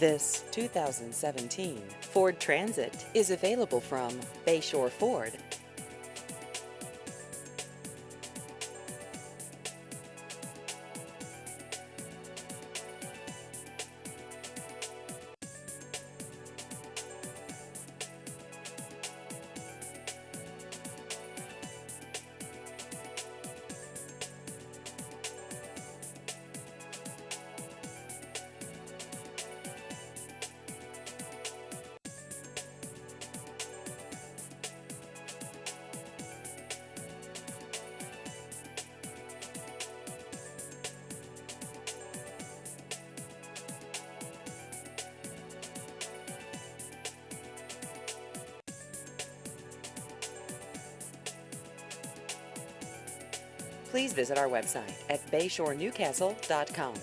This 2017 Ford Transit is available from Bayshore Ford. Please visit our website at bayshorenewcastle.com.